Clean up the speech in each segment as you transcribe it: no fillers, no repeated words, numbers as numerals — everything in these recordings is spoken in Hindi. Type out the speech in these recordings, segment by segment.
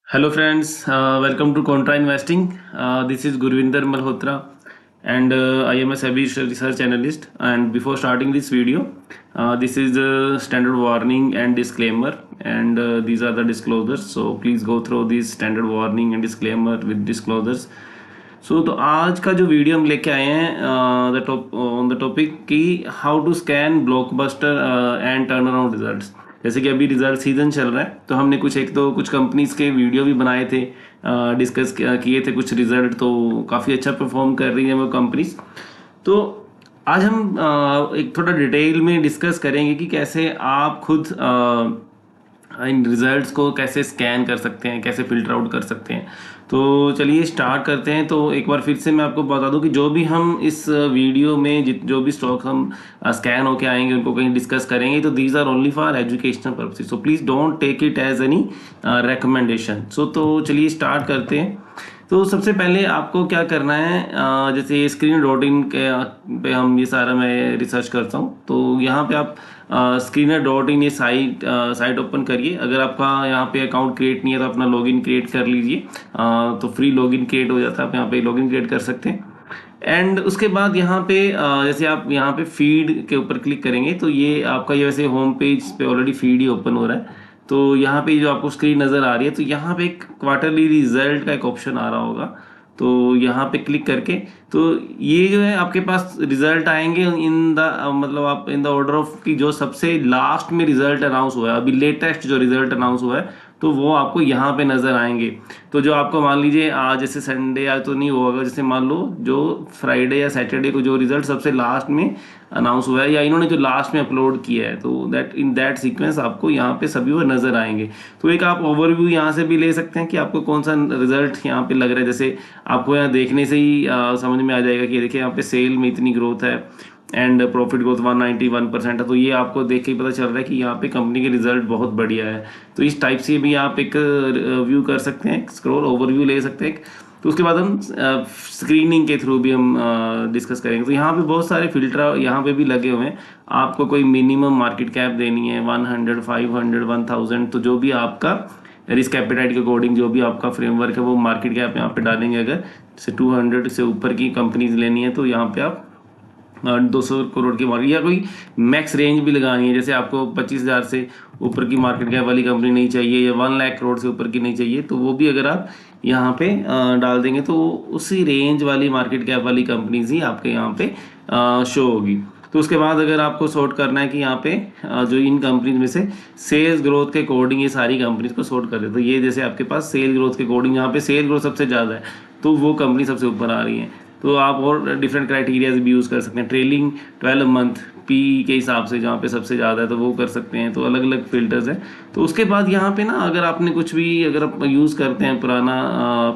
Hello friends, welcome to Contra Investing. This is Gurvinder Malhotra and I am a SEBI research analyst. And before starting this video, this is the standard warning and disclaimer, and these are the disclosures. So please go through this standard warning and disclaimer with disclosures. तो आज का जो वीडियो हम लेके आए हैं ऑन द टॉपिक कि how to scan blockbuster and turn around results. जैसे कि अभी रिजल्ट सीजन चल रहा है तो हमने कुछ कंपनीज के वीडियो भी बनाए थे, डिस्कस किए थे कुछ रिजल्ट, तो काफ़ी अच्छा परफॉर्म कर रही हैं वो कंपनीज। तो आज हम एक थोड़ा डिटेल में डिस्कस करेंगे कि कैसे आप खुद इन रिजल्ट्स को कैसे स्कैन कर सकते हैं, कैसे फिल्टर आउट कर सकते हैं। तो चलिए स्टार्ट करते हैं। तो एक बार फिर से मैं आपको बता दूं कि जो भी हम इस वीडियो में जो भी स्टॉक हम स्कैन होके आएंगे उनको कहीं डिस्कस करेंगे, तो these are only for educational purposes, so please don't take it as any recommendation. तो चलिए स्टार्ट करते हैं। तो सबसे पहले आपको क्या करना है, जैसे screener.in पे हम ये सारा मैं रिसर्च करता हूँ, तो यहाँ पे आप screener.in ये साइट ओपन करिए। अगर आपका यहाँ पे अकाउंट क्रिएट नहीं है तो अपना लॉगिन क्रिएट कर लीजिए, तो फ्री लॉगिन क्रिएट हो जाता है, आप यहाँ पे लॉगिन क्रिएट कर सकते हैं। एंड उसके बाद यहाँ पे जैसे आप यहाँ पे फीड के ऊपर क्लिक करेंगे तो ये आपका ये वैसे होम पेज पे ऑलरेडी फीड ही ओपन हो रहा है। तो यहाँ पे जो आपको स्क्रीन नज़र आ रही है, तो यहाँ पे एक क्वार्टरली रिजल्ट का एक ऑप्शन आ रहा होगा, तो यहाँ पे क्लिक करके तो ये जो है आपके पास रिजल्ट आएंगे इन द मतलब आप इन द ऑर्डर ऑफ कि जो सबसे लास्ट में रिजल्ट अनाउंस हुआ है, अभी लेटेस्ट जो रिजल्ट अनाउंस हुआ है तो वो आपको यहाँ पे नज़र आएंगे। तो जो आपको मान लीजिए आज जैसे संडे आज तो नहीं होगा, जैसे मान लो जो फ्राइडे या सैटरडे को जो रिजल्ट सबसे लास्ट में अनाउंस हुआ है या इन्होंने जो लास्ट में अपलोड किया है, तो दैट इन दैट सीक्वेंस आपको यहाँ पे सभी वो नज़र आएंगे। तो एक आप ओवरव्यू यहाँ से भी ले सकते हैं कि आपको कौन सा रिजल्ट यहाँ पे लग रहा है। जैसे आपको यहाँ देखने से ही समझ में आ जाएगा कि देखिए यहाँ पे सेल में इतनी ग्रोथ है एंड प्रॉफिट ग्रोथ 191% है, तो ये आपको देख के ही पता चल रहा है कि यहाँ पे कंपनी के रिजल्ट बहुत बढ़िया है। तो इस टाइप से भी आप एक व्यू कर सकते हैं, स्क्रॉल ओवरव्यू ले सकते हैं। तो उसके बाद हम स्क्रीनिंग के थ्रू भी हम डिस्कस करेंगे। तो यहाँ पे बहुत सारे फिल्टर यहाँ पे भी लगे हुए हैं। आपको कोई मिनिमम मार्केट कैप देनी है 100, 500, 1000, तो जो भी आपका रिस्क एपेटाइट के अकॉर्डिंग जो भी आपका फ्रेमवर्क है वो मार्केट कैप यहाँ पे डालेंगे। अगर जैसे 200 से ऊपर की कंपनीज लेनी है तो यहाँ पे आप 200 करोड़ की मार्केट या कोई मैक्स रेंज भी लगानी है, जैसे आपको 25,000 से ऊपर की मार्केट कैप वाली कंपनी नहीं चाहिए या 1 लाख करोड़ से ऊपर की नहीं चाहिए, तो वो भी अगर आप यहाँ पे डाल देंगे तो उसी रेंज वाली मार्केट कैप वाली कंपनीज ही आपके यहाँ पे शो होगी। तो उसके बाद अगर आपको सॉर्ट करना है कि यहाँ पे जो इन कंपनीज में से सेल्स ग्रोथ के अकॉर्डिंग ये सारी कंपनीज को सॉर्ट कर दे, तो ये जैसे आपके पास सेल ग्रोथ के अकॉर्डिंग यहाँ पे सेल ग्रोथ सबसे ज़्यादा है तो वो कंपनी सबसे ऊपर आ रही है। तो आप और डिफरेंट क्राइटेरियाज भी यूज़ कर सकते हैं, ट्रेलिंग 12 मंथ पी के हिसाब से जहाँ पे सबसे ज़्यादा है तो वो कर सकते हैं। तो अलग अलग फिल्टर्स हैं। तो उसके बाद यहाँ पे ना अगर आपने कुछ भी अगर आप यूज़ करते हैं पुराना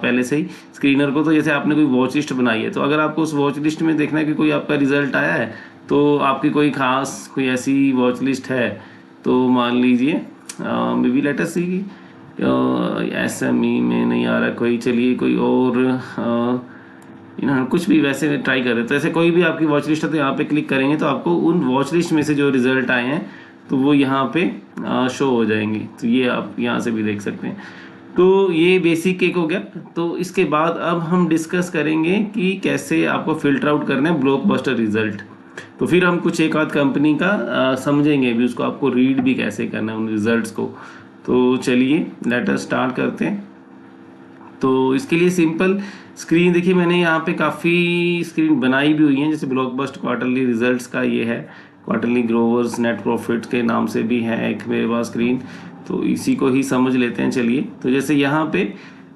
पहले से ही स्क्रीनर को, तो जैसे आपने कोई वॉच लिस्ट बनाई है, तो अगर आपको उस वॉच लिस्ट में देखना है कि कोई आपका रिजल्ट आया है, तो आपकी कोई ख़ास कोई ऐसी वॉच लिस्ट है, तो मान लीजिए maybe let us see SME में नहीं आ रहा कोई, चलिए कोई और कुछ भी वैसे ट्राई कर रहे, तो ऐसे कोई भी आपकी वॉच लिस्ट है तो यहाँ पे क्लिक करेंगे तो आपको उन वॉच लिस्ट में से जो रिजल्ट आए हैं तो वो यहाँ पे शो हो जाएंगे। तो ये आप यहाँ से भी देख सकते हैं। तो ये बेसिक एक हो गया। तो इसके बाद अब हम डिस्कस करेंगे कि कैसे आपको फिल्टर आउट करना है ब्लॉकबस्टर रिजल्ट। तो फिर हम कुछ एक आध कंपनी का समझेंगे भी, उसको आपको रीड भी कैसे करना है उन रिजल्ट्स को। तो चलिए लेट अस स्टार्ट करते हैं। तो इसके लिए सिंपल स्क्रीन देखिए, मैंने यहाँ पे काफ़ी स्क्रीन बनाई भी हुई हैं, जैसे ब्लॉकबस्टर क्वार्टरली रिजल्ट्स का ये है, क्वार्टरली ग्रोवर्स नेट प्रॉफिट के नाम से भी है एक मेरे पास स्क्रीन, तो इसी को ही समझ लेते हैं। चलिए तो जैसे यहाँ पे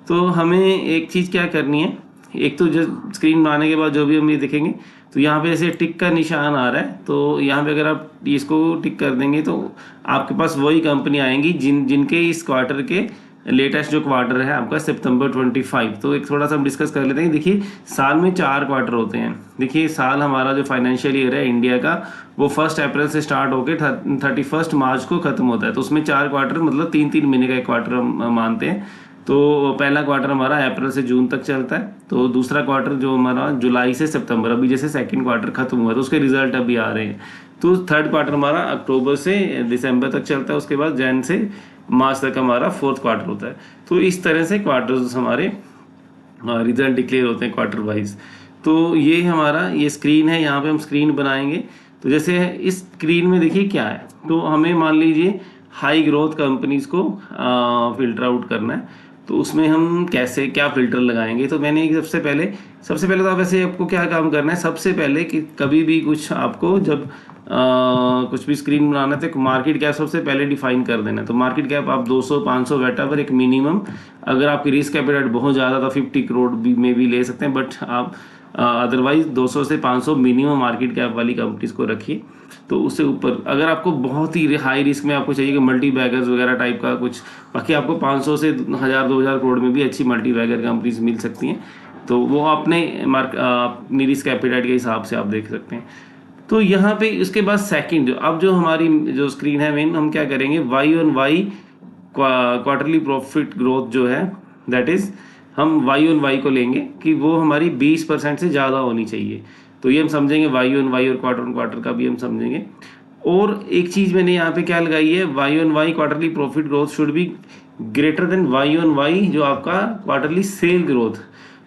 तो हमें एक चीज़ क्या करनी है, एक तो जो स्क्रीन बनाने के बाद जो भी हम ये देखेंगे तो यहाँ पे जैसे टिक का निशान आ रहा है, तो यहाँ पे अगर आप इसको टिक कर देंगे तो आपके पास वही कंपनी आएंगी जिनके इस क्वार्टर के लेटेस्ट जो क्वार्टर है आपका सितंबर 25। तो एक थोड़ा सा हम डिस्कस कर लेते हैं। देखिए साल में 4 क्वार्टर होते हैं। देखिए साल हमारा जो फाइनेंशियल ईयर है इंडिया का वो 1 अप्रैल से स्टार्ट होकर 31 मार्च को ख़त्म होता है। तो उसमें 4 क्वार्टर मतलब 3-3 महीने का एक क्वार्टर हम मानते हैं। तो पहला क्वार्टर हमारा अप्रैल से जून तक चलता है, तो दूसरा क्वार्टर जो हमारा जुलाई से सितंबर, अभी जैसे सेकंड क्वार्टर खत्म हुआ तो उसके रिजल्ट अभी आ रहे हैं। तो थर्ड क्वार्टर हमारा अक्टूबर से दिसंबर तक चलता है, उसके बाद जैन से मार्च तक हमारा फोर्थ क्वार्टर होता है। तो इस तरह से क्वार्टर्स हमारे रिजल्ट डिक्लेयर होते हैं क्वार्टर वाइज। तो ये हमारा ये स्क्रीन है, यहाँ पे हम स्क्रीन बनाएंगे। तो जैसे इस स्क्रीन में देखिए क्या है, तो हमें मान लीजिए हाई ग्रोथ कंपनीज को फिल्टर आउट करना है। तो उसमें हम कैसे क्या फिल्टर लगाएंगे, तो मैंने सबसे पहले तो आप ऐसे आपको क्या काम करना है, सबसे पहले कि कभी भी कुछ आपको जब कुछ भी स्क्रीन बनाना है तो मार्केट कैप सबसे पहले डिफाइन कर देना है। तो मार्केट कैप आप 200 500 वेटावर एक मिनिमम, अगर आपकी रिस्क कैपिटल बहुत ज़्यादा तो 50 करोड़ भी में भी ले सकते हैं, बट आप अदरवाइज 200 से 500 मिनिमम मार्केट कैप वाली कंपनीज को रखिए। तो उससे ऊपर अगर आपको बहुत ही हाई रिस्क में आपको चाहिए कि मल्टी बैगर्स वगैरह टाइप का कुछ, बाकी आपको 500 से 1000 2000 करोड़ में भी अच्छी मल्टी बैगर कंपनीज मिल सकती हैं। तो वो अपनी रिस्क कैपिटल के हिसाब से आप देख सकते हैं। तो यहाँ पे उसके बाद सेकंड अब जो हमारी जो स्क्रीन है मेन, हम क्या करेंगे Y on Y quarterly profit growth जो है, दैट इज हम वाई ऑन वाई को लेंगे कि वो हमारी 20% से ज़्यादा होनी चाहिए। तो ये हम समझेंगे वाई ऑन वाई, और क्वार्टर ऑन क्वार्टर का भी हम समझेंगे। और एक चीज़ मैंने यहाँ पे क्या लगाई है, Y on Y quarterly profit growth should be greater than Y on Y जो आपका क्वार्टरली सेल ग्रोथ।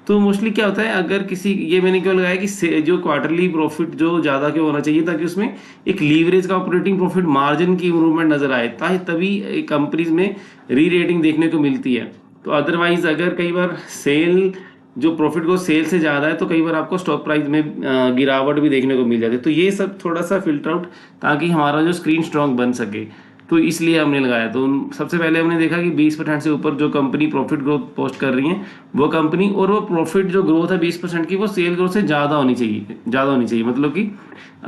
तो मोस्टली क्या होता है, अगर किसी, ये मैंने क्यों लगाया कि जो क्वार्टरली प्रॉफिट जो ज़्यादा क्यों होना चाहिए, ताकि उसमें एक लीवरेज का ऑपरेटिंग प्रॉफिट मार्जिन की इंप्रूवमेंट नजर आए, तभी कंपनीज में री रेटिंग देखने को मिलती है। तो अदरवाइज अगर कई बार सेल जो प्रॉफिट को सेल से ज़्यादा है तो कई बार आपको स्टॉक प्राइस में गिरावट भी देखने को मिल जाती है। तो ये सब थोड़ा सा फिल्टर आउट ताकि हमारा जो स्क्रीन स्ट्रॉन्ग बन सके, तो इसलिए हमने लगाया। तो सबसे पहले हमने देखा कि 20% से ऊपर जो कंपनी प्रॉफिट ग्रोथ पोस्ट कर रही है वो कंपनी, और वो प्रॉफिट जो ग्रोथ है 20% की, वो सेल ग्रोथ से ज़्यादा होनी चाहिए, मतलब कि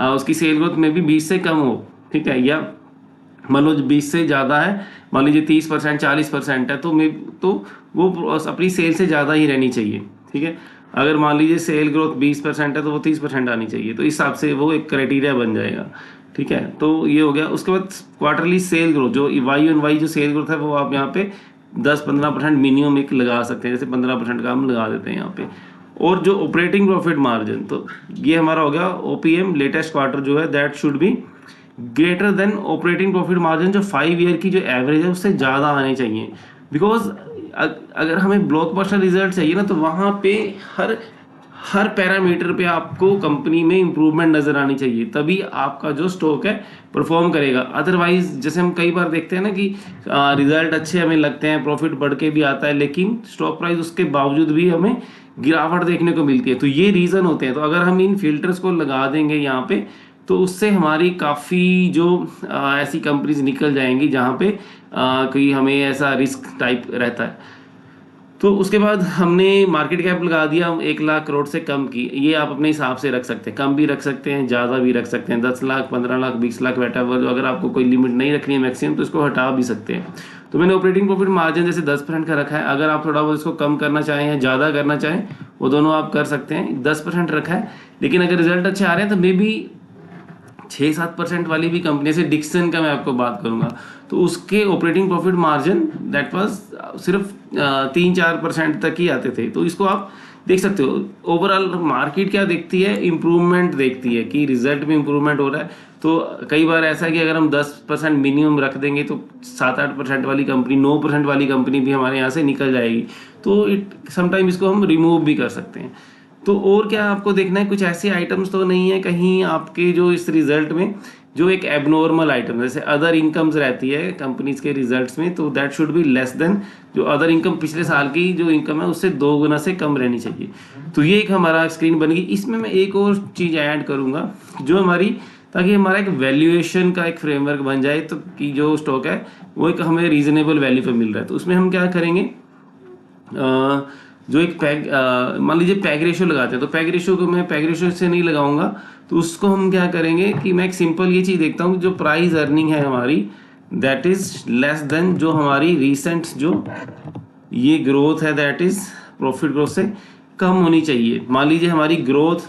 उसकी सेल ग्रोथ में भी 20 से कम हो, ठीक है। या मान लो 20 से ज़्यादा है, मान लीजिए 30% 40% है, तो वो अपनी सेल से ज़्यादा ही रहनी चाहिए, ठीक है। अगर मान लीजिए सेल ग्रोथ 20% है तो वो 30% आनी चाहिए। तो इस हिसाब से वो एक क्राइटेरिया बन जाएगा, ठीक है। तो ये हो गया। उसके बाद क्वार्टरली सेल ग्रोथ जो वाई ऑन वाई जो सेल ग्रोथ है वो आप यहाँ पे 10-15% मिनिमम एक लगा सकते हैं, जैसे 15% का हम लगा देते हैं यहाँ पे। और जो ऑपरेटिंग प्रॉफिट मार्जिन, तो ये हमारा हो गया ओपीएम लेटेस्ट क्वार्टर जो है, that should be greater then operating profit margin जो 5 ईयर की जो एवरेज है उससे ज़्यादा आने चाहिए। बिकॉज अगर हमें ब्लॉकबस्टर रिजल्ट चाहिए ना, तो वहाँ पे हर पैरामीटर पे आपको कंपनी में इंप्रूवमेंट नजर आनी चाहिए, तभी आपका जो स्टॉक है परफॉर्म करेगा। अदरवाइज जैसे हम कई बार देखते हैं ना कि रिजल्ट अच्छे हमें लगते हैं, प्रॉफिट बढ़ के भी आता है, लेकिन स्टॉक प्राइस उसके बावजूद भी हमें गिरावट देखने को मिलती है। तो ये रीज़न होते हैं। तो अगर हम इन फिल्टर्स को लगा देंगे यहाँ पे, तो उससे हमारी काफ़ी जो ऐसी कंपनीज निकल जाएंगी जहाँ पे कोई हमें ऐसा रिस्क टाइप रहता है। तो उसके बाद हमने मार्केट कैप लगा दिया 1 लाख करोड़ से कम की। ये आप अपने हिसाब से रख सकते हैं, कम भी रख सकते हैं, ज़्यादा भी रख सकते हैं, 10 लाख 15 लाख 20 लाख व्हाटएवर। अगर आपको कोई लिमिट नहीं रखनी है मैक्सिमम, तो इसको हटा भी सकते हैं। तो मैंने ऑपरेटिंग प्रॉफिट मार्जिन जैसे 10% का रखा है। अगर आप थोड़ा बहुत इसको कम करना चाहें या ज़्यादा करना चाहें, वो दोनों आप कर सकते हैं। 10% रखा है, लेकिन अगर रिजल्ट अच्छे आ रहे हैं तो मे बी 6-7% वाली भी कंपनी, से डिक्सन का मैं आपको बात करूंगा, तो उसके operating profit margin that was सिर्फ 3-4% तक ही आते थे। तो इसको आप देख सकते हो। ओवरऑल मार्केट क्या देखती है, इंप्रूवमेंट देखती है कि रिजल्ट में इंप्रूवमेंट हो रहा है। तो कई बार ऐसा है कि अगर हम 10% मिनिमम रख देंगे तो 7-8% वाली कंपनी, 9% वाली कंपनी भी हमारे यहाँ से निकल जाएगी। तो समटाइम इसको हम रिमूव भी कर सकते हैं। तो और क्या आपको देखना है, कुछ ऐसे आइटम्स तो नहीं है कहीं आपके जो इस रिजल्ट में जो एक एबनॉर्मल आइटम, जैसे अदर इनकम्स रहती है कंपनीज के रिजल्ट्स में, तो that should be less than जो अदर इनकम पिछले साल की जो इनकम है उससे 2 गुना से कम रहनी चाहिए। तो ये एक हमारा स्क्रीन बन गई। इसमें मैं एक और चीज़ ऐड करूँगा जो हमारी, ताकि हमारा एक वैल्यूएशन का एक फ्रेमवर्क बन जाए, तो कि जो स्टॉक है वो एक हमें रीजनेबल वैल्यू पे मिल रहा है। तो उसमें हम क्या करेंगे, जो एक मान लीजिए पैग रेशियो लगाते हैं, तो पैग रेशियो को मैं पैग रेशियो से नहीं लगाऊंगा। तो उसको हम क्या करेंगे कि मैं एक सिंपल ये चीज़ देखता हूँ, जो प्राइस अर्निंग है हमारी दैट इज लेस देन जो हमारी रिसेंट जो ये ग्रोथ है, दैट इज प्रॉफिट ग्रोथ से कम होनी चाहिए। मान लीजिए हमारी ग्रोथ,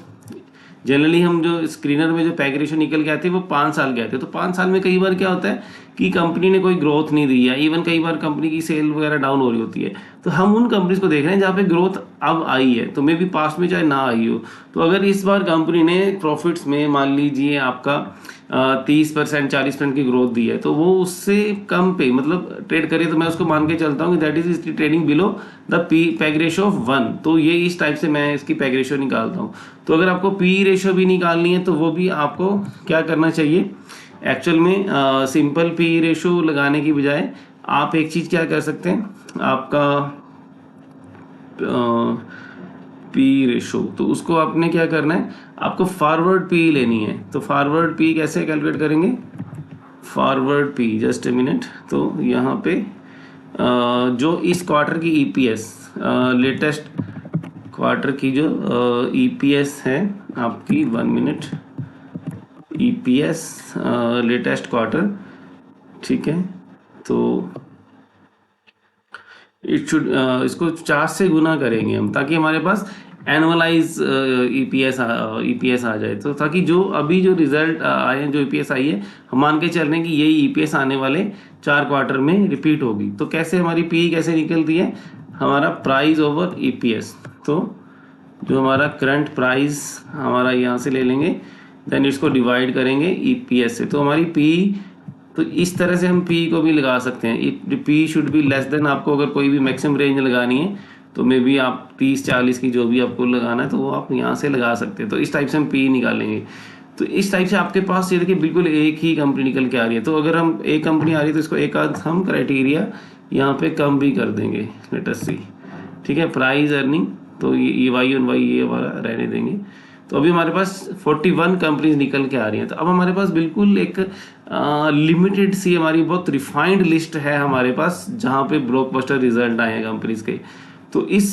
जनरली हम जो स्क्रीनर में जो पैग रेशियो निकल के आते हैं वो 5 साल के आते हैं। तो 5 साल में कई बार क्या होता है कि कंपनी ने कोई ग्रोथ नहीं दी है, इवन कई बार कंपनी की सेल वगैरह डाउन हो रही होती है, तो हम उन कंपनीज को देख रहे हैं जहाँ पे ग्रोथ अब आई है, तो मे बी पास्ट में चाहे ना आई हो। तो अगर इस बार कंपनी ने प्रॉफिट्स में मान लीजिए आपका 30% 40% की ग्रोथ दी है, तो वो उससे कम पे मतलब ट्रेड करे, तो मैं उसको मान के चलता हूँ कि that is trading below the peg ratio of 1। तो ये इस टाइप से मैं इसकी पैग रेशो निकालता हूँ। तो अगर आपको पी रेशो भी निकालनी है तो वो भी आपको क्या करना चाहिए, एक्चुअल में सिंपल पी रेशो लगाने की बजाय आप एक चीज़ क्या कर सकते हैं, आपका पी रेशो, तो उसको आपने क्या करना है, आपको फॉरवर्ड पी लेनी है। तो फॉरवर्ड पी कैसे कैलकुलेट करेंगे, forward P, just a minute. तो यहाँ पे जो इस क्वार्टर की ईपीएस, लेटेस्ट क्वार्टर की जो ईपीएस है आपकी, 1 मिनट, ईपीएस लेटेस्ट क्वार्टर, ठीक है, तो इट शुड इसको 4 से गुना करेंगे हम, ताकि हमारे पास एनुअलाइज ईपीएस आ जाए। तो ताकि जो अभी जो रिजल्ट आए हैं, जो ईपीएस आई है, हम मान के चल रहे हैं कि यही ईपीएस आने वाले 4 क्वार्टर में रिपीट होगी। तो कैसे हमारी पी कैसे निकलती है, हमारा प्राइस ओवर ईपीएस। तो जो हमारा करंट प्राइस हमारा यहाँ से ले लेंगे, देन इसको डिवाइड करेंगे ईपीएस से, तो हमारी पी, तो इस तरह से हम पी को भी लगा सकते हैं। P should be less than, आपको अगर कोई भी मैक्सिमम रेंज लगानी है तो मे बी आप 30-40 की जो भी आपको लगाना है तो वो आप यहाँ से लगा सकते हैं। तो इस टाइप से हम पी निकालेंगे। तो इस टाइप से आपके पास ये देखिए बिल्कुल एक ही कंपनी निकल के आ रही है। तो अगर हम एक कंपनी आ रही है तो इसको एक आध हम क्राइटेरिया यहाँ पे कम भी कर देंगे, लेट अस सी, ठीक है। प्राइस अर्निंग, तो ये वाई ऑन वाई ये हमारा रहने देंगे। तो अभी हमारे पास 41 कंपनीज निकल के आ रही हैं। तो अब हमारे पास बिल्कुल एक लिमिटेड सी हमारी बहुत रिफाइंड लिस्ट है हमारे पास, जहाँ पे ब्लॉकबस्टर रिजल्ट आए हैं कंपनीज के। तो इस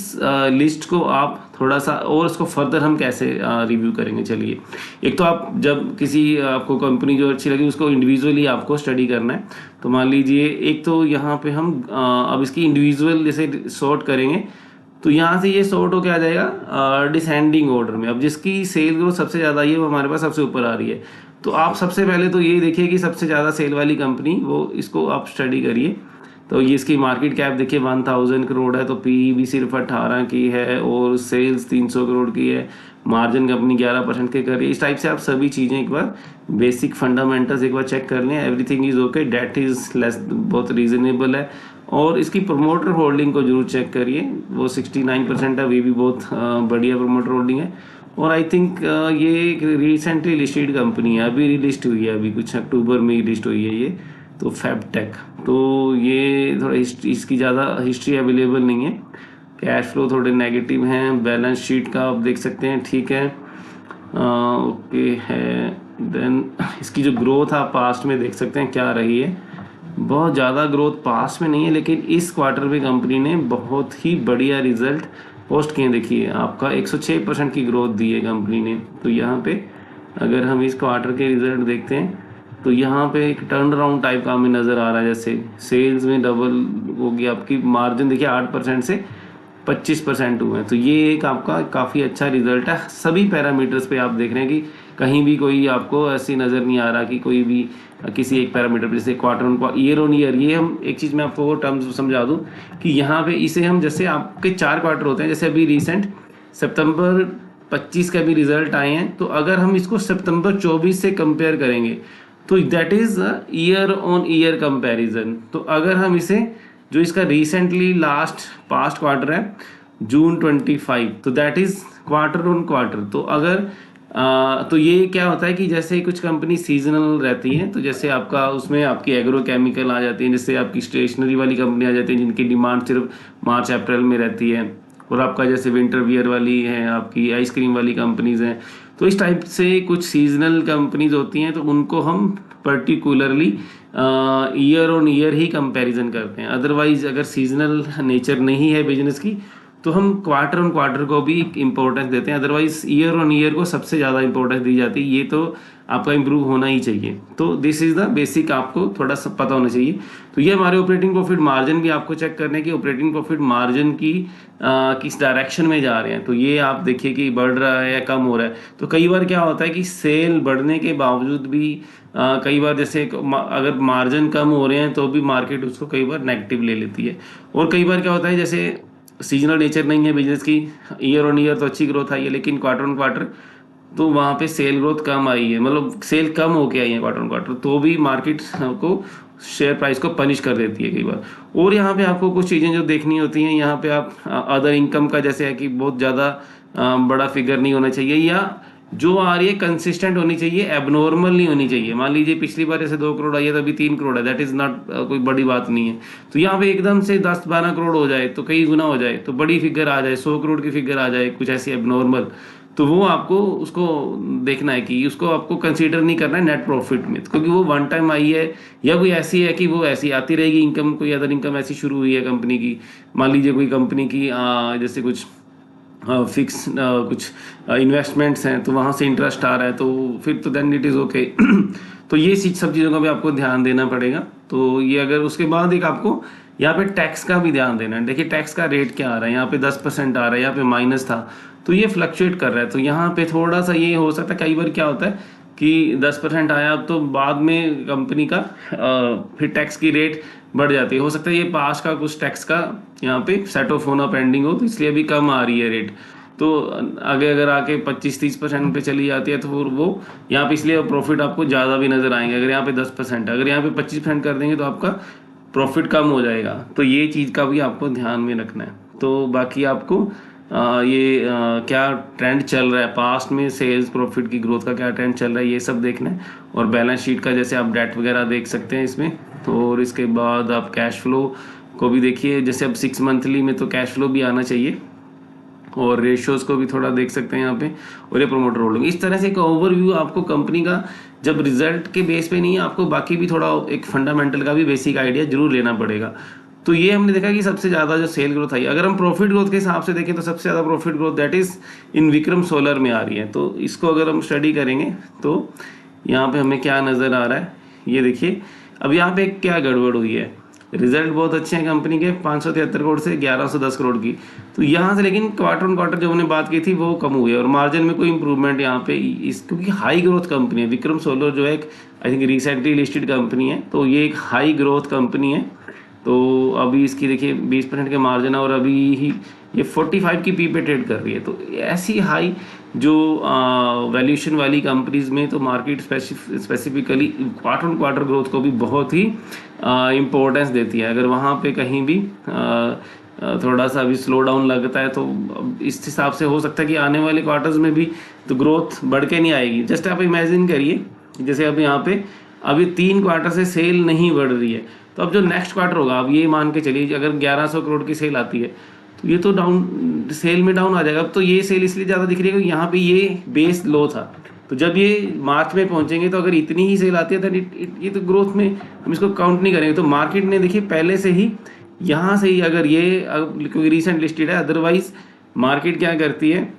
लिस्ट को आप थोड़ा सा और इसको फर्दर हम कैसे रिव्यू करेंगे, चलिए। एक तो आप जब किसी आपको कंपनी जो अच्छी लगी उसको इंडिविजुअली आपको स्टडी करना है। तो मान लीजिए एक तो यहाँ पे हम अब इसकी इंडिविजुअल जैसे सॉर्ट करेंगे, तो यहाँ से ये सॉर्ट होके आ जाएगा डिसेंडिंग ऑर्डर में। अब जिसकी सेल ग्रोथ सबसे ज़्यादा आई है वो हमारे पास सबसे ऊपर आ रही है। तो आप सबसे पहले तो ये देखिए कि सबसे ज़्यादा सेल वाली कंपनी, वो इसको आप स्टडी करिए। तो ये इसकी मार्केट कैप देखिए 1000 करोड़ है, तो पी भी सिर्फ 18 की है और सेल्स 300 करोड़ की है, मार्जिन कंपनी 11% के कर रही है। इस टाइप से आप सभी चीज़ें एक बार बेसिक फंडामेंटल्स एक बार चेक कर लें, everything is okay, that is less, बहुत रीजनेबल है। और इसकी प्रमोटर होल्डिंग को जरूर चेक करिए, वो 69% है, ये भी बहुत बढ़िया प्रमोटर होल्डिंग है। और आई थिंक ये रिसेंटली लिस्टेड कंपनी है, अभी लिस्ट हुई है, अभी कुछ अक्टूबर में लिस्ट हुई है ये, तो फैबटेक। तो ये थोड़ा इसकी ज़्यादा हिस्ट्री अवेलेबल नहीं है, कैश फ्लो थोड़े नेगेटिव हैं, बैलेंस शीट का आप देख सकते हैं, ठीक है, ओके है। देन इसकी जो ग्रोथ आप पास्ट में देख सकते हैं क्या रही है, बहुत ज़्यादा ग्रोथ पास्ट में नहीं है, लेकिन इस क्वार्टर में कंपनी ने बहुत ही बढ़िया रिजल्ट पोस्ट किए। देखिए आपका 106% की ग्रोथ दी है कंपनी ने। तो यहाँ पे अगर हम इस क्वार्टर के रिजल्ट देखते हैं तो यहाँ पे एक टर्न अराउंड टाइप का हमें नज़र आ रहा है, जैसे सेल्स में डबल हो गया, आपकी मार्जिन देखिए 8% से 25% हुए हैं। तो ये एक आपका काफ़ी अच्छा रिजल्ट है। सभी पैरामीटर्स पे आप देख रहे हैं कि कहीं भी कोई आपको ऐसी नज़र नहीं आ रहा कि कोई भी किसी एक पैरामीटर पर, जैसे quarter on year on year, ये हम एक चीज़ मैं आपको वो टर्म्स समझा दूँ कि यहाँ पे इसे हम, जैसे आपके 4 क्वार्टर होते हैं, जैसे अभी रिसेंट सितंबर 25 का भी रिजल्ट आए हैं, तो अगर हम इसको सितंबर 24 से कंपेयर करेंगे तो that is year on year comparison. तो अगर हम इसे, जो इसका रिसेंटली लास्ट पास्ट क्वार्टर है जून 25, तो that is quarter on quarter. तो अगर तो ये क्या होता है कि जैसे कुछ कंपनी सीजनल रहती हैं, तो जैसे आपका उसमें आपकी एग्रो केमिकल आ जाती है, जैसे आपकी स्टेशनरी वाली कंपनी आ जाती है जिनकी डिमांड सिर्फ मार्च अप्रैल में रहती है, और आपका जैसे विंटर वियर वाली है, आपकी आइसक्रीम वाली कंपनीज हैं। तो इस टाइप से कुछ सीजनल कंपनीज होती हैं, तो उनको हम particularly year on year he comparison करते हैं। अदरवाइज अगर सीजनल नेचर नहीं है बिजनेस की तो हम क्वार्टर ऑन क्वार्टर को भी इम्पोर्टेंस देते हैं, अदरवाइज ईयर ऑन ईयर को सबसे ज़्यादा इम्पोर्टेंस दी जाती है। ये तो आपका इम्प्रूव होना ही चाहिए। तो दिस इज़ द बेसिक, आपको थोड़ा सा पता होना चाहिए। तो ये हमारे ऑपरेटिंग प्रॉफिट मार्जिन भी आपको चेक करने की, ऑपरेटिंग प्रॉफिट मार्जिन की किस डायरेक्शन में जा रहे हैं। तो ये आप देखिए कि बढ़ रहा है या कम हो रहा है। तो कई बार क्या होता है कि सेल बढ़ने के बावजूद भी कई बार जैसे अगर मार्जिन कम हो रहे हैं तो भी मार्केट उसको कई बार नेगेटिव ले लेती है। और कई बार क्या होता है, जैसे सीजनल नेचर नहीं है बिजनेस की, ईयर ऑन ईयर तो अच्छी ग्रोथ आई है, लेकिन क्वार्टर ऑन क्वार्टर तो वहाँ पे सेल ग्रोथ कम आई है, मतलब सेल कम होके आई है क्वार्टर ऑन क्वार्टर, तो भी मार्केट को शेयर प्राइस को पनिश कर देती है कई बार। और यहाँ पे आपको कुछ चीज़ें जो देखनी होती हैं, यहाँ पे आप अदर इनकम का जैसे है कि बहुत ज़्यादा बड़ा फिगर नहीं होना चाहिए, या जो आ रही है कंसिस्टेंट होनी चाहिए, एबनॉर्मल नहीं होनी चाहिए। मान लीजिए पिछली बार जैसे 2 करोड़ आई है तो अभी 3 करोड़ है, दैट इज़ नॉट कोई बड़ी बात नहीं है। तो यहाँ पे एकदम से 10-12 करोड़ हो जाए तो कई गुना हो जाए, तो बड़ी फिगर आ जाए, 100 करोड़ की फिगर आ जाए, कुछ ऐसी एबनॉर्मल, तो वो आपको उसको देखना है कि उसको आपको कंसीडर नहीं करना है नेट प्रॉफिट में, क्योंकि वो वन टाइम आई है, या कोई ऐसी है कि वो ऐसी आती रहेगी इनकम, कोई अदर इनकम ऐसी शुरू हुई है कंपनी की। मान लीजिए कोई कंपनी की जैसे कुछ फिक्स कुछ इन्वेस्टमेंट्स हैं तो वहाँ से इंटरेस्ट आ रहा है, तो फिर तो देन इट इज़ ओके। तो ये सब चीज़ों का भी आपको ध्यान देना पड़ेगा। तो ये अगर उसके बाद एक आपको यहाँ पे टैक्स का भी ध्यान देना है। देखिए टैक्स का रेट क्या आ रहा है, यहाँ पे 10% आ रहा है, यहाँ पे माइनस था, तो ये फ्लक्चुएट कर रहा है। तो यहाँ पे थोड़ा सा ये हो सकता है, कई बार क्या होता है कि 10% आया, अब तो बाद में कंपनी का फिर टैक्स की रेट बढ़ जाती है। हो सकता है ये पास का कुछ टैक्स का यहाँ पे सेट ऑफ होना पेंडिंग हो, तो इसलिए अभी कम आ रही है रेट। तो आगे अगर आके 25-30% पे चली जाती है तो फिर वो यहाँ पे इसलिए प्रॉफिट आपको ज़्यादा भी नज़र आएंगे। अगर यहाँ पे 10% है, अगर यहाँ पे 25% कर देंगे तो आपका प्रॉफिट कम हो जाएगा। तो ये चीज़ का भी आपको ध्यान में रखना है। तो बाकी आपको क्या ट्रेंड चल रहा है पास्ट में, सेल्स प्रॉफिट की ग्रोथ का क्या ट्रेंड चल रहा है, ये सब देखना है। और बैलेंस शीट का जैसे आप डेट वगैरह देख सकते हैं इसमें। तो और इसके बाद आप कैश फ्लो को भी देखिए, जैसे अब 6 मंथली में तो कैश फ्लो भी आना चाहिए, और रेशियोज को भी थोड़ा देख सकते हैं यहाँ पे, और ये प्रोमोटर होल्डिंग। इस तरह से एक ओवरव्यू आपको कंपनी का, जब रिजल्ट के बेस पे नहीं है, आपको बाकी भी थोड़ा एक फंडामेंटल का भी बेसिक आइडिया जरूर लेना पड़ेगा। तो ये हमने देखा कि सबसे ज़्यादा जो सेल ग्रोथ आई, अगर हम प्रॉफिट ग्रोथ के हिसाब से देखें तो सबसे ज़्यादा profit growth that is in Vikram solar में आ रही है। तो इसको अगर हम स्टडी करेंगे तो यहाँ पे हमें क्या नज़र आ रहा है, ये देखिए। अब यहाँ पे क्या गड़बड़ हुई है, रिजल्ट बहुत अच्छे हैं कंपनी के, 573 करोड़ से 1110 करोड़ की, तो यहाँ से लेकिन क्वार्टर ऑन क्वार्टर जो हमने बात की थी वो कम हुई है, और मार्जिन में कोई इंप्रूवमेंट यहाँ पे इस, क्योंकि हाई ग्रोथ कंपनी है विक्रम सोलर, जो एक I think recently listed company है, तो ये एक हाई ग्रोथ कंपनी है। तो अभी इसकी देखिए 20% के मार्जिन है, और अभी ही ये 45 की पी पे ट्रेड कर रही है। तो ऐसी हाई जो वैल्यूएशन वाली कंपनीज में तो market specifically quarter on quarter growth को भी बहुत ही इम्पोर्टेंस देती है। अगर वहाँ पे कहीं भी थोड़ा सा अभी स्लो डाउन लगता है, तो इस हिसाब से हो सकता है कि आने वाले क्वार्टर्स में भी तो ग्रोथ बढ़ के नहीं आएगी। जस्ट आप इमेजिन करिए, जैसे अब यहाँ पे अभी 3 क्वार्टर से सेल नहीं बढ़ रही है, तो अब जो नेक्स्ट क्वार्टर होगा, अब ये मान के चलिए अगर 1100 करोड़ की सेल आती है, तो ये तो डाउन सेल में डाउन आ जाएगा। अब तो ये सेल इसलिए ज़्यादा दिख रही है क्योंकि यहाँ पे ये बेस लो था, तो जब ये मार्च में पहुंचेंगे तो अगर इतनी ही सेल आती है तो ये तो ग्रोथ में हम इसको काउंट नहीं करेंगे। तो मार्केट ने देखिए पहले से ही यहाँ से ही, अगर ये क्योंकि रिसेंट लिस्टेड है, अदरवाइज मार्केट क्या करती है,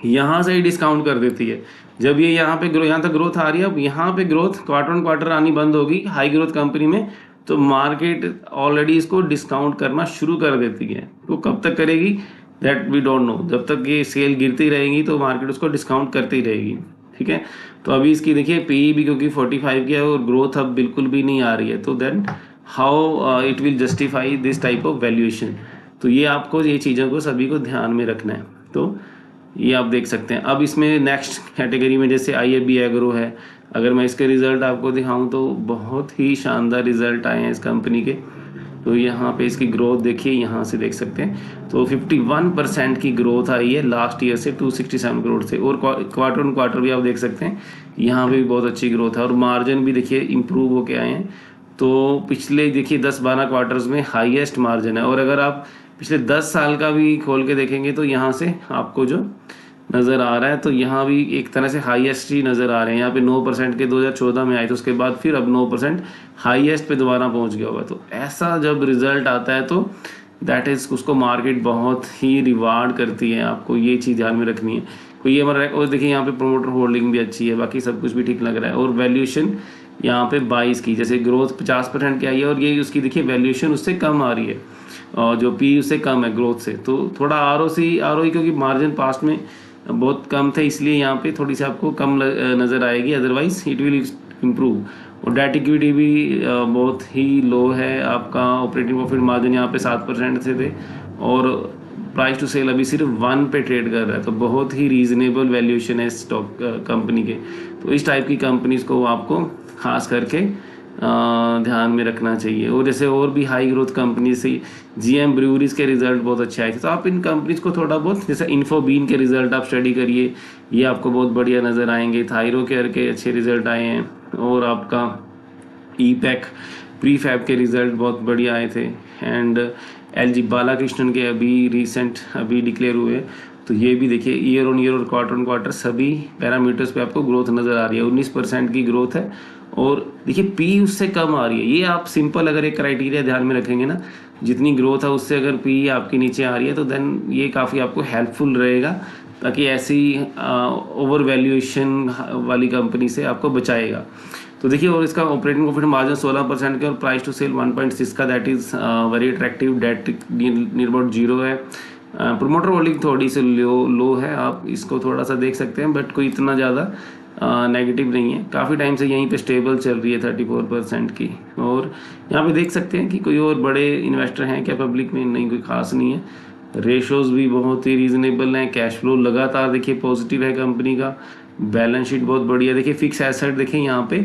यहाँ से ही डिस्काउंट कर देती है। जब ये यहाँ पे यहाँ तक ग्रोथ आ रही है, अब यहाँ पे ग्रोथ क्वार्टर ऑन क्वार्टर आनी बंद होगी हाई ग्रोथ कंपनी में, तो मार्केट ऑलरेडी इसको डिस्काउंट करना शुरू कर देती है। तो कब तक करेगी दैट वी डोंट नो, जब तक ये सेल गिरती रहेगी तो मार्केट उसको डिस्काउंट करती रहेगी। ठीक है, तो अभी इसकी देखिए पी भी क्योंकि 45 की है और ग्रोथ अब बिल्कुल भी नहीं आ रही है, तो then how it will justify this type of valuation. तो ये आपको ये चीज़ों को सभी को ध्यान में रखना है। तो ये आप देख सकते हैं। अब इसमें नेक्स्ट कैटेगरी में जैसे IAB एग्रो है, अगर मैं इसके रिज़ल्ट आपको दिखाऊं तो बहुत ही शानदार रिज़ल्ट आए हैं इस कंपनी के। तो यहाँ पे इसकी ग्रोथ देखिए, यहाँ से देख सकते हैं, तो 51% की ग्रोथ आई है लास्ट ईयर से 267 करोड़ से, और क्वार्टर ऑन क्वार्टर भी आप देख सकते हैं यहाँ पे भी बहुत अच्छी ग्रोथ है, और मार्जिन भी देखिए इम्प्रूव होके आए हैं। तो पिछले देखिए 10-12 क्वार्टर्स में हाईएस्ट मार्जिन है, और अगर आप पिछले 10 साल का भी खोल के देखेंगे तो यहाँ से आपको जो नज़र आ रहा है, तो यहाँ भी एक तरह से हाईएस्ट ही नज़र आ रहे हैं। यहाँ पे 9% के 2014 में आए थे, उसके बाद फिर अब 9% हाईएस्ट पे दोबारा पहुँच गया होगा। तो ऐसा जब रिजल्ट आता है तो दैट इज़, उसको मार्केट बहुत ही रिवार्ड करती है। आपको ये चीज़ ध्यान में रखनी है। कोई ये हमारा, और देखिए यहाँ पे प्रोमोटर होल्डिंग भी अच्छी है, बाकी सब कुछ भी ठीक लग रहा है, और वैल्यूएशन यहाँ पे 22 की, जैसे ग्रोथ 50% की आई है, और ये उसकी देखिए वैल्यूएशन उससे कम आ रही है, और जो पी उससे कम है ग्रोथ से। तो थोड़ा ROI क्योंकि मार्जिन पास्ट में बहुत कम थे, इसलिए यहाँ पे थोड़ी सी आपको कम नज़र आएगी, अदरवाइज इट विल इम्प्रूव। और डेट इक्विटी भी बहुत ही लो है। आपका ऑपरेटिंग प्रॉफिट मार्जिन यहाँ पे 7% से थे और प्राइस टू सेल अभी सिर्फ 1 पे ट्रेड कर रहा है, तो बहुत ही रीजनेबल वैल्यूएशन है स्टॉक कंपनी के। तो इस टाइप की कंपनीज को आपको खास करके ध्यान में रखना चाहिए। और जैसे और भी हाई ग्रोथ कंपनी से जीएम ब्रूअरीज के रिजल्ट बहुत अच्छे आए थे, तो आप इन कंपनीज को थोड़ा बहुत, जैसे इन्फोबीन के रिजल्ट आप स्टडी करिए, ये आपको बहुत बढ़िया नज़र आएंगे। थायरो केयर के अच्छे रिजल्ट आए हैं और आपका ईपैक प्रीफैब के रिजल्ट बहुत बढ़िया आए थे। एंड एलजी बालाकृष्णन के अभी डिक्लेयर हुए, तो ये भी देखिए ईयर ऑन क्वार्टर सभी पैरामीटर्स पे आपको ग्रोथ नज़र आ रही है। 19% की ग्रोथ है और देखिए पी उससे कम आ रही है। ये आप सिंपल अगर एक क्राइटेरिया ध्यान में रखेंगे ना, जितनी ग्रोथ है उससे अगर पी आपकी नीचे आ रही है तो देन ये काफ़ी आपको हेल्पफुल रहेगा, ताकि ऐसी ओवर वैल्यूएशन वाली कंपनी से आपको बचाएगा। तो देखिए, और इसका ऑपरेटिंग प्रॉफिट मार्जिन 16% के और प्राइस टू सेल 1.6 का, that is very attractive. Debt near about 0 है। प्रोमोटर होल्डिंग थोड़ी सी लो है, आप इसको थोड़ा सा देख सकते हैं, बट कोई इतना ज़्यादा नेगेटिव नहीं है। काफ़ी टाइम से यहीं पे स्टेबल चल रही है 34% की। और यहाँ पे देख सकते हैं कि कोई और बड़े इन्वेस्टर हैं क्या पब्लिक में, नहीं, कोई खास नहीं है। रेशोज़ भी बहुत ही रीजनेबल हैं। कैश फ्लो लगातार देखिए पॉजिटिव है कंपनी का। बैलेंस शीट बहुत बढ़िया। देखिए फिक्स एसेट देखिए यहाँ पे,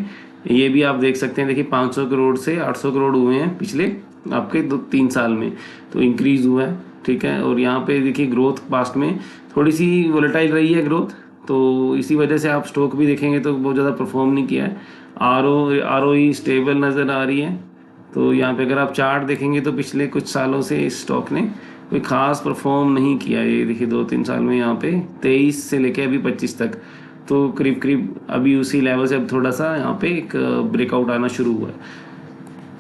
ये भी आप देख सकते हैं। देखिए 500 करोड़ से 800 करोड़ हुए हैं पिछले आपके 2-3 साल में, तो इंक्रीज़ हुआ है, ठीक है। और यहाँ पे देखिए ग्रोथ पास्ट में थोड़ी सी वोलेटाइल रही है ग्रोथ, तो इसी वजह से आप स्टॉक भी देखेंगे तो बहुत ज़्यादा परफॉर्म नहीं किया है। ROE स्टेबल नज़र आ रही है। तो यहाँ पे अगर आप चार्ट देखेंगे तो पिछले कुछ सालों से इस स्टॉक ने कोई खास परफॉर्म नहीं किया। ये देखिए 2-3 साल में यहाँ पे 23 से लेके अभी 25 तक, तो करीब अभी उसी लेवल से अब थोड़ा सा यहाँ पे एक ब्रेकआउट आना शुरू हुआ है।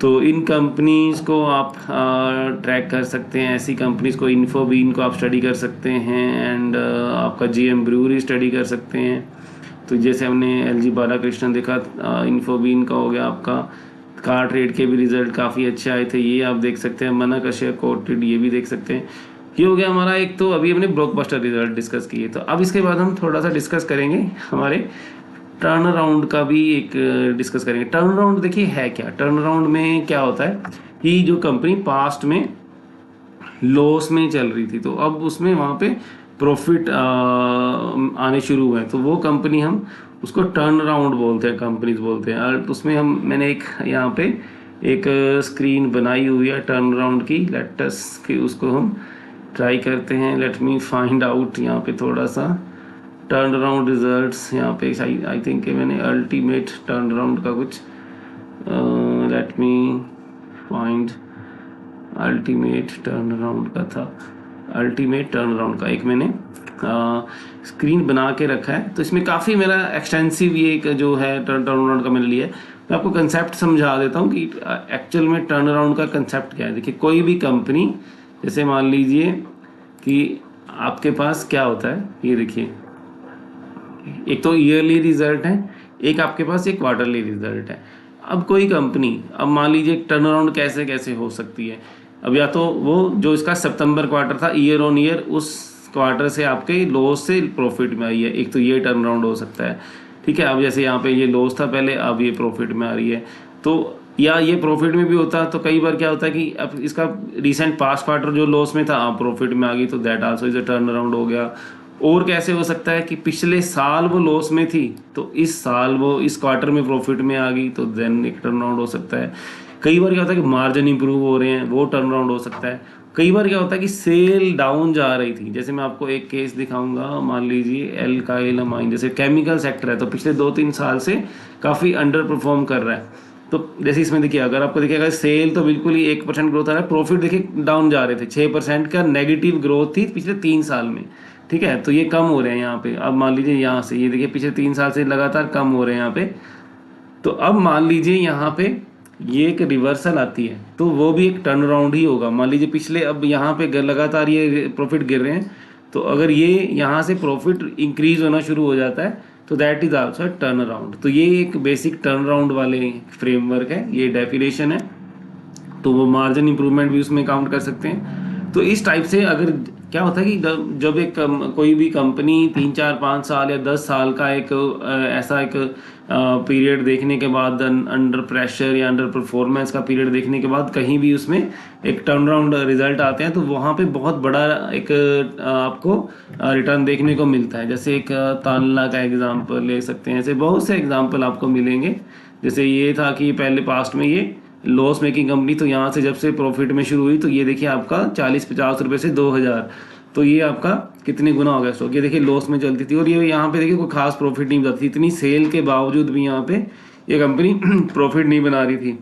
तो इन कंपनीज को आप ट्रैक कर सकते हैं। ऐसी कंपनीज को, इन्फोबीन को आप स्टडी कर सकते हैं एंड आपका जीएम ब्रूअरी स्टडी कर सकते हैं। तो जैसे हमने एलजी बालाकृष्णन देखा, इन्फोबीन का हो गया आपका। कार ट्रेड के भी रिजल्ट काफ़ी अच्छे आए थे, ये आप देख सकते हैं। मना कश्यप कोटेड, ये भी देख सकते हैं। ये हो गया हमारा एक। तो अभी हमने ब्लॉकबस्टर रिजल्ट डिस्कस किए, तो अब इसके बाद हम थोड़ा सा डिस्कस करेंगे हमारे टर्न अराउंड का भी एक डिस्कस करेंगे। टर्न अराउंड देखिए है क्या। टर्न अराउंड में क्या होता है कि जो कंपनी पास्ट में लॉस में चल रही थी, तो अब उसमें वहाँ पे प्रॉफिट आने शुरू हुए, तो वो कंपनी हम उसको टर्न अराउंड बोलते हैं, कंपनीज बोलते हैं। और उसमें मैंने एक यहाँ पे एक स्क्रीन बनाई हुई है टर्न अराउंड की। लेट अस कि उसको हम ट्राई करते हैं। लेट मी फाइंड आउट यहाँ पे थोड़ा सा टर्न अराउंड रिजल्ट्स। यहाँ पे आई थिंक मैंने अल्टीमेट टर्न अराउंड का कुछ, let me find, ultimate turn around का था। अल्टीमेट टर्न अराउंड का एक मैंने स्क्रीन बना के रखा है, तो इसमें काफ़ी मेरा एक्सटेंसिव ये एक जो है टर्न अराउंड का मैंने लिया है। मैं आपको कंसेप्ट समझा देता हूँ कि एक्चुअल में टर्न अराउंड का कंसेप्ट क्या है। देखिए कोई भी कंपनी, जैसे मान लीजिए कि आपके पास क्या होता है, ये देखिए, एक तो ईयरली रिजल्ट है, एक आपके पास एक क्वार्टरली रिजल्ट है। अब कोई कंपनी, अब मान लीजिए टर्न अराउंड कैसे कैसे हो सकती है। अब या तो वो जो इसका सितंबर क्वार्टर था, ईयर ऑन ईयर उस क्वार्टर से आपके लॉस से प्रॉफिट में आई है, एक तो ये टर्न अराउंड हो सकता है, ठीक है। अब जैसे यहाँ पे ये लॉस था पहले, अब ये प्रॉफिट में आ रही है, तो या ये प्रॉफिट में भी होता। तो कई बार क्या होता है कि अब इसका रिसेंट पास्ट क्वार्टर जो लॉस में था, आप प्रॉफिट में आ गई, तो that also is a turn around हो गया। और कैसे हो सकता है कि पिछले साल वो लॉस में थी, तो इस साल वो इस क्वार्टर में प्रॉफिट में आ गई, तो देन एक टर्न अराउंड हो सकता है। कई बार क्या होता है कि मार्जिन इंप्रूव हो रहे हैं, वो टर्न अराउंड हो सकता है। कई बार क्या होता है कि सेल डाउन जा रही थी, जैसे मैं आपको एक केस दिखाऊंगा। मान लीजिए एल्काइल अमाइन, जैसे केमिकल सेक्टर है, तो पिछले 2-3 साल से काफ़ी अंडर परफॉर्म कर रहा है। तो जैसे इसमें देखिए, अगर आपको देखिएगा सेल तो बिल्कुल ही 1% ग्रोथ आ रहा है, प्रॉफिट देखिए डाउन जा रहे थे। 6% का नेगेटिव ग्रोथ थी पिछले 3 साल में, ठीक है। तो ये कम हो रहे हैं यहाँ पे। अब मान लीजिए यहाँ से, ये देखिए पिछले 3 साल से लगातार कम हो रहे हैं यहाँ पे। तो अब मान लीजिए यहाँ पे ये एक रिवर्सल आती है, तो वो भी एक टर्न अराउंड ही होगा। मान लीजिए पिछले, अब यहाँ पे लगातार ये प्रॉफिट गिर रहे हैं, तो अगर ये यहाँ से प्रॉफिट इंक्रीज होना शुरू हो जाता है, तो that is also turn around. तो ये एक बेसिक टर्न अराउंड वाले फ्रेमवर्क है, ये डेफिनेशन है। तो वो मार्जिन इंप्रूवमेंट भी उसमें काउंट कर सकते हैं। तो इस टाइप से अगर क्या होता है कि जब एक कोई भी कंपनी 3 4 5 साल या 10 साल का एक ऐसा एक पीरियड देखने के बाद, अंडर प्रेशर या अंडर परफॉर्मेंस का पीरियड देखने के बाद कहीं भी उसमें एक टर्न अराउंड रिजल्ट आते हैं, तो वहाँ पे बहुत बड़ा एक आपको रिटर्न देखने को मिलता है। जैसे एक तानला का एग्जांपल ले सकते हैं, ऐसे बहुत से एग्जांपल आपको मिलेंगे। जैसे ये था कि पहले पास्ट में ये लॉस मेकिंग कंपनी, तो यहाँ से जब से प्रॉफिट में शुरू हुई तो ये देखिए आपका 40 50 रुपये से 2000, तो ये आपका कितने गुना हो गया स्टॉक। ये देखिए लॉस में चलती थी और ये यहाँ पे देखिए कोई खास प्रॉफिट नहीं जाती थी, इतनी सेल के बावजूद भी यहाँ पे ये कंपनी प्रॉफिट नहीं बना रही थी।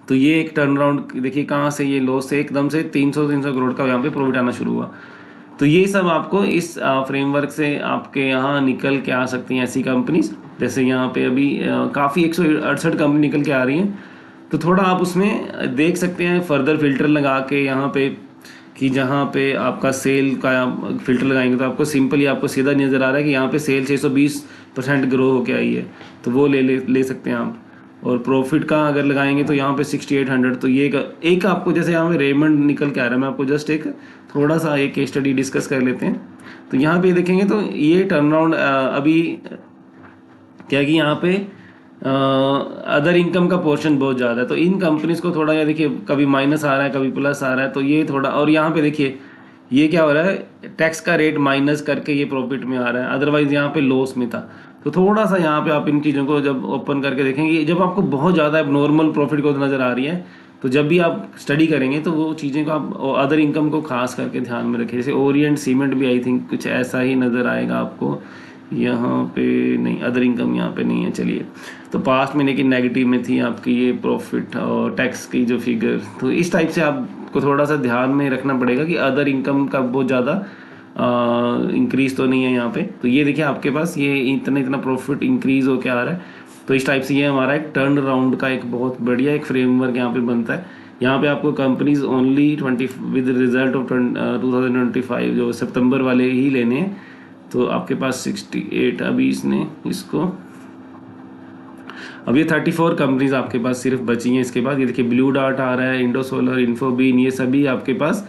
तो ये एक टर्न अराउंड देखिए, कहाँ से ये लॉस से एकदम से 300 करोड़ का यहाँ पे प्रॉफिट आना शुरू हुआ। तो ये सब आपको इस फ्रेमवर्क से आपके यहाँ निकल के आ सकती हैं ऐसी कंपनीज। जैसे यहाँ पे अभी काफ़ी 168 कंपनी निकल के आ रही हैं, तो थोड़ा आप उसमें देख सकते हैं फर्दर फिल्टर लगा के यहाँ पे, कि जहाँ पे आपका सेल का फिल्टर लगाएंगे तो आपको सिंपली आपको सीधा नज़र आ रहा है कि यहाँ पे सेल 620% ग्रो होके आई है, तो वो ले सकते हैं आप। और प्रॉफिट का अगर लगाएंगे तो यहाँ पे 6800, तो ये एक आपको जैसे यहाँ पे रेमंड निकल के आ रहा है। मैं आपको जस्ट एक थोड़ा सा एक केस स्टडी डिस्कस कर लेते हैं। तो यहाँ पे देखेंगे तो ये टर्न अराउंड अभी क्या कि यहाँ पे अदर इनकम का पोर्शन बहुत ज़्यादा है, तो इन कंपनीज को थोड़ा, या देखिए कभी माइनस आ रहा है कभी प्लस आ रहा है, तो ये थोड़ा। और यहाँ पे देखिए ये क्या हो रहा है, टैक्स का रेट माइनस करके ये प्रॉफिट में आ रहा है, अदरवाइज यहाँ पे लॉस में था। तो थोड़ा सा यहाँ पे आप इन चीज़ों को जब ओपन करके देखेंगे, जब आपको बहुत ज़्यादा नॉर्मल प्रॉफिट को नज़र आ रही है, तो जब भी आप स्टडी करेंगे तो वो चीज़ें को आप अदर इनकम को खास करके ध्यान में रखें। जैसे ओरिएंट सीमेंट भी आई थिंक कुछ ऐसा ही नज़र आएगा आपको, यहाँ पे नहीं, अदर इनकम यहाँ पे नहीं है। चलिए, तो पास्ट में लेकिन नेगेटिव में थी आपकी ये प्रॉफिट और टैक्स की जो फिगर। तो इस टाइप से आपको थोड़ा सा ध्यान में रखना पड़ेगा कि अदर इनकम का बहुत ज़्यादा इंक्रीज तो नहीं है यहाँ पे। तो ये देखिए आपके पास ये इतना प्रॉफिट इंक्रीज होके आ रहा है। तो इस टाइप से ये हमारा एक टर्न अराउंड का एक बहुत बढ़िया एक फ्रेमवर्क यहाँ पे बनता है। यहाँ पे आपको companies only 20 with result of 2025 जो सितंबर वाले ही लेने हैं। तो आपके पास 68 अभी इसने इसको, अब ये 34 कंपनीज आपके पास सिर्फ बची हैं। इसके बाद ये देखिए ब्लू डार्ट आ रहा है, इंडो सोलर, इन्फोबीन, ये सभी आपके पास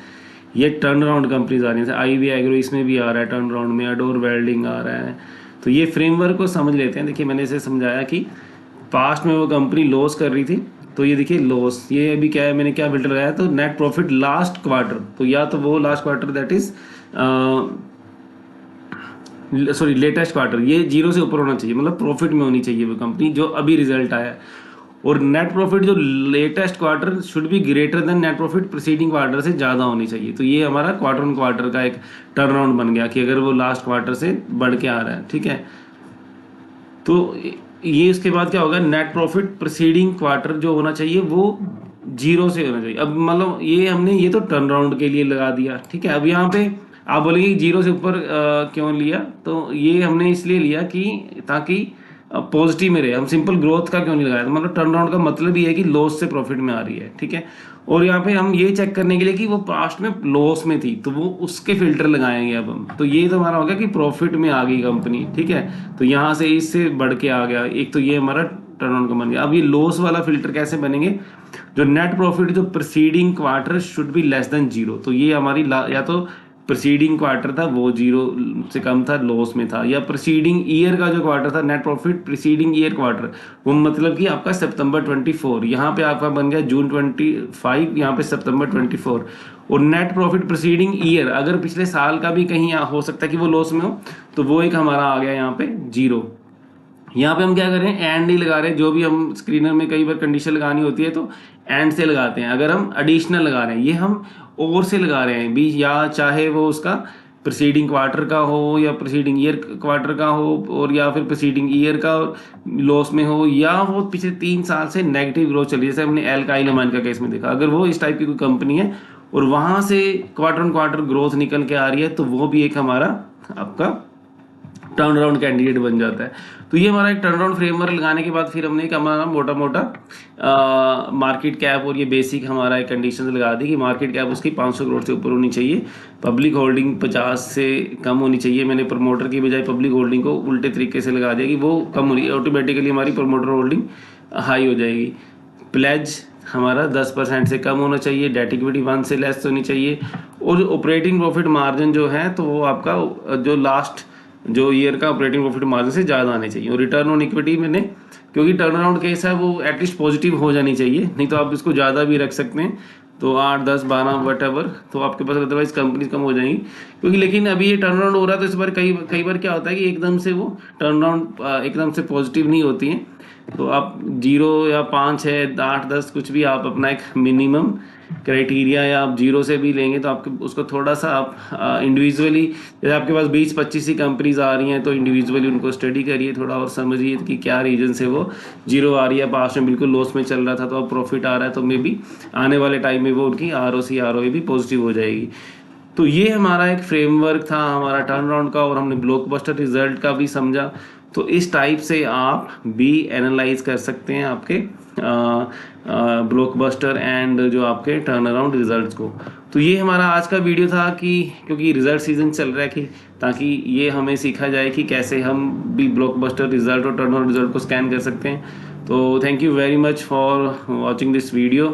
ये टर्न अराउंड कंपनीज आ रही हैं। आईवी एग्रो इसमें भी आ रहा है टर्न अराउंड में, अडोर वेल्डिंग आ रहा है। तो ये फ्रेमवर्क को समझ लेते हैं। देखिए मैंने इसे समझाया कि पास्ट में वो कंपनी लॉस कर रही थी, तो ये देखिए लॉस, ये अभी क्या है, मैंने क्या फिल्टर लगाया, तो नेट प्रॉफिट लास्ट क्वार्टर, तो या तो वो last quarter that is sorry latest quarter, ये 0 से ऊपर होना चाहिए, मतलब प्रॉफिट में होनी चाहिए वो कंपनी जो अभी रिजल्ट आया है। और नेट प्रॉफिट जो latest quarter should be greater then net profit preceding quarter से ज़्यादा होनी चाहिए। तो ये हमारा क्वार्टर ऑन क्वार्टर का एक टर्न अराउंड बन गया कि अगर वो लास्ट क्वार्टर से बढ़ के आ रहा है, ठीक है। तो ये इसके बाद क्या होगा, नेट प्रॉफिट प्रीसीडिंग क्वार्टर जो होना चाहिए वो 0 से होना चाहिए। अब मतलब ये हमने ये तो टर्न अराउंड के लिए लगा दिया, ठीक है। अब यहाँ पे आप बोलेंगे 0 से ऊपर क्यों लिया, तो ये हमने इसलिए लिया कि ताकि पॉजिटिव में रहे। हम सिंपल ग्रोथ का क्यों नहीं लगाया, तो मतलब टर्न अराउंड का मतलब ये है कि लॉस से प्रॉफिट में आ रही है, ठीक है। और यहाँ पे हम ये चेक करने के लिए कि वो पास्ट में लॉस में थी, तो वो उसके फिल्टर लगाएंगे अब हम। तो ये तो हमारा हो गया कि प्रॉफिट में आ गई कंपनी, ठीक है। तो यहाँ से इससे बढ़ के आ गया एक, तो ये हमारा टर्न अराउंड का बन गया। अब ये लॉस वाला फिल्टर कैसे बनेंगे, जो नेट प्रॉफिट जो preceding quarter should be less than 0, तो ये हमारी या तो प्रीसीडिंग क्वार्टर था वो 0 से कम था, लॉस में था, या प्रीसीडिंग ईयर का जो क्वार्टर था net profit preceding year quarter, वो मतलब कि आपका सितंबर 24, यहाँ पे आपका बन गया जून 25, यहाँ पे सितंबर 24। और नेट प्रॉफिट प्रीसीडिंग ईयर अगर पिछले साल का भी कहीं हो सकता है कि वो लॉस में हो, तो वो एक हमारा आ गया यहाँ पे 0। यहाँ पे हम क्या कर रहे हैं, एंड ही लगा रहे हैं। जो भी हम स्क्रीनर में कई बार कंडीशन लगानी होती है तो एंड से लगाते हैं। अगर हम एडिशनल लगा रहे हैं, ये हम और से लगा रहे हैं भी, या चाहे वो उसका प्रीसीडिंग क्वार्टर का हो या प्रीसीडिंग ईयर क्वार्टर का हो, और या फिर प्रीसीडिंग ईयर का लॉस में हो, या वो पिछले 3 साल से नेगेटिव ग्रोथ चली, जैसे हमने एल्काइल अमाइन का केस में देखा। अगर वो इस टाइप की कोई कंपनी है और वहाँ से क्वार्टर ऑन क्वार्टर ग्रोथ निकल के आ रही है, तो वो भी एक हमारा आपका टर्न अराउंड कैंडिडेट बन जाता है। तो ये हमारा एक टर्न अराउंड फ्रेमवर्क लगाने के बाद फिर हमने एक हमारा मोटा मोटा मार्केट कैप और ये बेसिक हमारा एक कंडीशन लगा दी कि मार्केट कैप उसकी 500 करोड़ से ऊपर होनी चाहिए, पब्लिक होल्डिंग 50 से कम होनी चाहिए। मैंने प्रमोटर की बजाय पब्लिक होल्डिंग को उल्टे तरीके से लगा दिया कि वो कम होनी, ऑटोमेटिकली हमारी प्रमोटर होल्डिंग हाई हो जाएगी। प्लेज हमारा 10% से कम होना चाहिए, डेट इक्विटी 1 से लेस होनी चाहिए, और ऑपरेटिंग प्रॉफिट मार्जिन जो है तो वो आपका जो लास्ट जो ईयर का ऑपरेटिंग प्रॉफिट मार्जिन से ज़्यादा आने चाहिए। और रिटर्न ऑन इक्विटी मैंने, क्योंकि टर्न अराउंड केस है, वो एटलीस्ट पॉजिटिव हो जानी चाहिए, नहीं तो आप इसको ज़्यादा भी रख सकते हैं, तो 8, 10, 12 वट एवर, तो आपके पास अदरवाइज कंपनीज कम हो जाएंगी। क्योंकि लेकिन अभी ये टर्न अराउंड हो रहा है, तो इस बार कई बार क्या होता है कि एकदम से वो टर्न अराउंड एकदम से पॉजिटिव नहीं होती हैं। तो आप 0 या 5 है, 8, 10 कुछ भी आप अपना एक मिनिमम क्राइटेरिया, या आप 0 से भी लेंगे तो आपके उसको थोड़ा सा आप इंडिविजुअली, जैसे आपके पास 20-25 ही कंपनीज आ रही हैं, तो इंडिविजुअली उनको स्टडी करिए थोड़ा और समझिए कि क्या रीजन से वो 0 आ रही है। पास्ट में बिल्कुल लॉस में चल रहा था तो अब प्रॉफिट आ रहा है, तो मे बी आने वाले टाइम में वो उनकी ROC ROE भी पॉजिटिव हो जाएगी। तो ये हमारा एक फ्रेमवर्क था हमारा टर्न अराउंड का, और हमने ब्लॉकबस्टर रिजल्ट का भी समझा। तो इस टाइप से आप भी एनालाइज कर सकते हैं आपके ब्लॉकबस्टर एंड जो आपके टर्न अराउंड रिजल्ट्स को। तो ये हमारा आज का वीडियो था कि क्योंकि रिजल्ट सीजन चल रहा है, कि ताकि ये हमें सीखा जाए कि कैसे हम भी ब्लॉकबस्टर रिजल्ट और टर्न अराउंड रिजल्ट को स्कैन कर सकते हैं। तो thank you very much for watching this video.